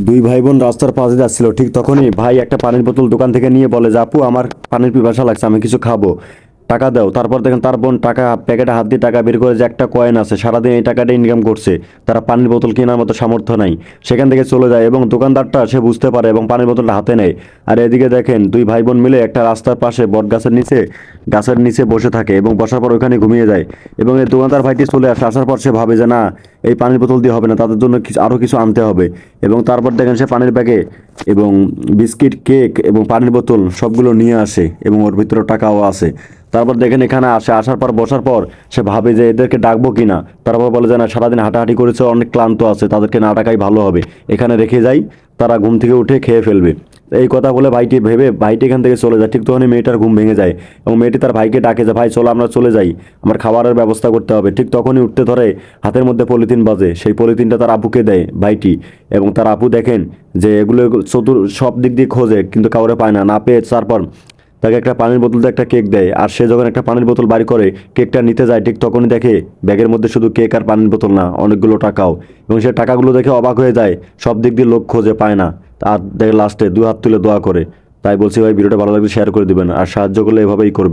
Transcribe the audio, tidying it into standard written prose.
দুই ভাই বোন রাস্তার পাশে যাচ্ছিল, ঠিক তখনই ভাই একটা পানির বোতল দোকান থেকে নিয়ে বলে যে, আপু আমার পানির পিপাসা লাগছে, আমি কিছু খাবো, টাকা দাও। তারপর দেখেন তার বোন টাকা প্যাকেটে হাত দিয়ে টাকা বের করে, যে একটা কয়েন আছে, সারাদিন এই টাকাটা ইনকাম করছে, তারা পানির বোতল কেনার মতো সামর্থ্য নাই। সেখান থেকে চলে যায় এবং দোকানদারটা সে বুঝতে পারে এবং পানির বোতলটা হাতে নেয়। আর এদিকে দেখেন দুই ভাই বোন মিলে একটা রাস্তার পাশে বট গাছের নিচে বসে থাকে এবং বসার পর ওখানে ঘুমিয়ে যায়। এবং এই দোকানদার ভাইটি চলে আসে, আসার পর সে ভাবে যে না, এই পানির বোতল দিয়ে হবে না, তাদের জন্য আরও কিছু আনতে হবে। এবং তারপর দেখেন সে পানির ব্যাগে এবং বিস্কিট, কেক এবং পানির বোতল সবগুলো নিয়ে আসে এবং ওর ভিতরে টাকাও আছে। তারপর দেখেন এখানে আসার পর বসার পর সে ভাবে যে এদেরকে ডাকবো কিনা। তারপর বলে যে না, সারাদিন হাঁটাহাঁটি করেছে, অনেক ক্লান্ত আছে, তাদেরকে না ডাকাই ভালো হবে, এখানে রেখে যাই, তারা ঘুম থেকে উঠে খেয়ে ফেলবে। এই কথা বলে ভাইটি এখান থেকে চলে যায়। ঠিক তখনই মেয়েটার ঘুম ভেঙে যায় এবং মেয়েটি তার ভাইকে ডাকে যে, ভাই চলো আমরা চলে যাই, আমার খাবারের ব্যবস্থা করতে হবে। ঠিক তখনই উঠতে ধরে, হাতের মধ্যে পলিথিন বাজে, সেই পলিথিনটা তার আপুকে দেয় ভাইটি। এবং তার আপু দেখেন যে এগুলো সব দিক দিয়ে খোঁজে কিন্তু কাউরে পায় না, না পেয়ে তারপর তাকে একটা পানির বোতল দিয়ে একটা কেক দেয়। আর সে যখন একটা পানির বোতল বাড়ি করে কেকটা নিতে যায়, ঠিক তখনই দেখে ব্যাগের মধ্যে শুধু কেক আর পানির বোতল না, অনেকগুলো টাকাও। এবং সে টাকাগুলো দেখে অবাক হয়ে যায়, সব দিক দিয়ে লোক খোঁজে পায় না। আর দেখে লাস্টে দুই হাত তুলে দোয়া করে। তাই বলছি ভাই, ভিডিওটা ভালো লাগলে শেয়ার করে দিবেন আর সাহায্য করলে এভাবেই করবেন।